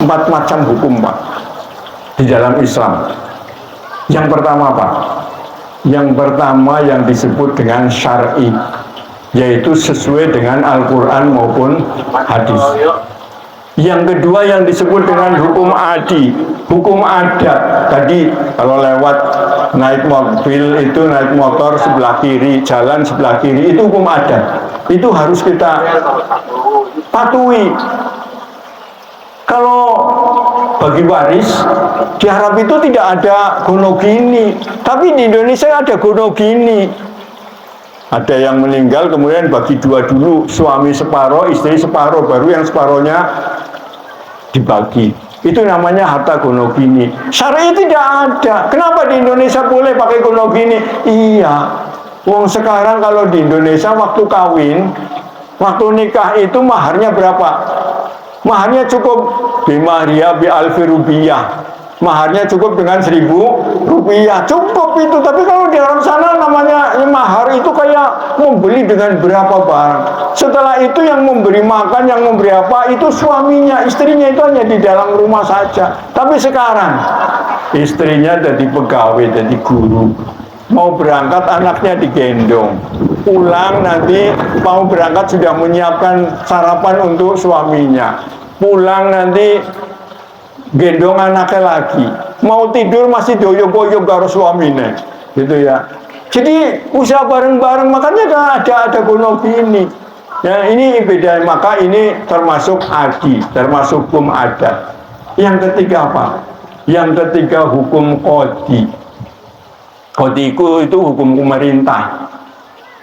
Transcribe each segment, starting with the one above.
4 macam hukum, Pak, di dalam Islam. Yang pertama, Pak, yang pertama yang disebut dengan syar'i, yaitu sesuai dengan Al-Quran maupun hadis. Yang kedua yang disebut dengan hukum adi, hukum adat. Tadi kalau lewat naik mobil itu, naik motor sebelah kiri, jalan sebelah kiri, itu hukum adat. Itu harus kita patuhi. Kalau bagi waris, di Arab itu tidak ada gonogini, tapi di Indonesia ada gonogini. Ada yang meninggal kemudian bagi 2 dulu, suami separuh, istri separuh, baru yang separuhnya dibagi. Itu namanya harta gonogini. Syariat tidak ada. Kenapa di Indonesia boleh pakai gonogini? Iya, wong sekarang kalau di Indonesia waktu kawin, waktu nikah itu maharnya berapa? Maharnya cukup bimahriya bi alfi rupiah. Maharnya cukup dengan 1.000 rupiah, cukup itu. Tapi kalau di Arab sana namanya mahar itu kayak membeli dengan berapa barang. Setelah itu yang memberi makan, yang memberi apa, itu suaminya, istrinya itu hanya di dalam rumah saja. Tapi sekarang istrinya jadi pegawai, jadi guru. Mau berangkat anaknya digendong, pulang nanti mau berangkat sudah menyiapkan sarapan untuk suaminya, pulang nanti gendong anaknya lagi, mau tidur masih doyok-doyok karo suaminya, gitu ya. Jadi usaha bareng-bareng, makanya ada gonogini. Ya, ini beda, maka ini termasuk adi, termasuk hukum adat. Yang ketiga apa? Yang ketiga hukum qadhi. Qadhi itu hukum pemerintah,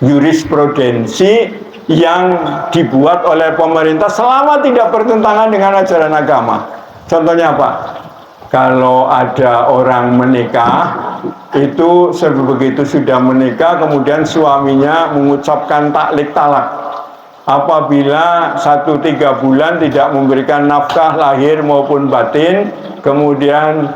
jurisprudensi yang dibuat oleh pemerintah selama tidak bertentangan dengan ajaran agama. Contohnya apa? Kalau ada orang menikah, itu begitu sudah menikah, kemudian suaminya mengucapkan taklid talak. Apabila 1-3 bulan tidak memberikan nafkah lahir maupun batin, kemudian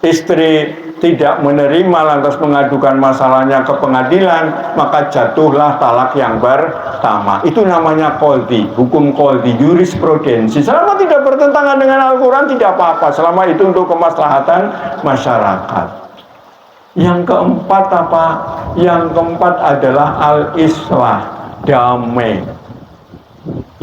istri tidak menerima lantas mengadukan masalahnya ke pengadilan, maka jatuhlah talak yang pertama. Itu namanya qadhi, hukum qadhi, jurisprudensi. Selama tidak bertentangan dengan Al-Quran tidak apa-apa, selama itu untuk kemaslahatan masyarakat. Yang keempat apa? Yang keempat adalah al-islah, damai.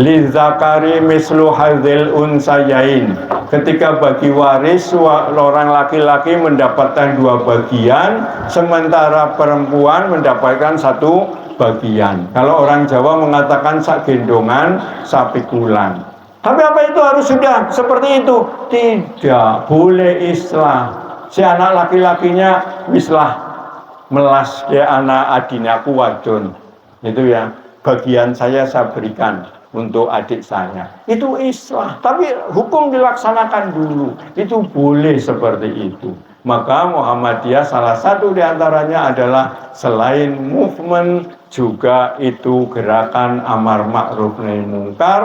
Lizakari mislu hadzil unsayain. Ketika bagi waris orang laki-laki mendapatkan 2 bagian, sementara perempuan mendapatkan 1 bagian. Kalau orang Jawa mengatakan sak gendongan sapi kulan. Tapi apa itu harus sudah seperti itu? Tidak, boleh islah. Si anak laki-lakinya islah melas ya anak adinaku wadon. Itu ya, bagian saya berikan untuk adik saya. Itu islah, tapi hukum dilaksanakan dulu. Itu boleh seperti itu. Maka Muhammadiyah salah satu diantaranya adalah selain movement, juga itu gerakan amar ma'ruf nahi mungkar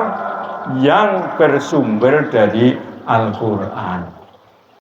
yang bersumber dari Al-Quran.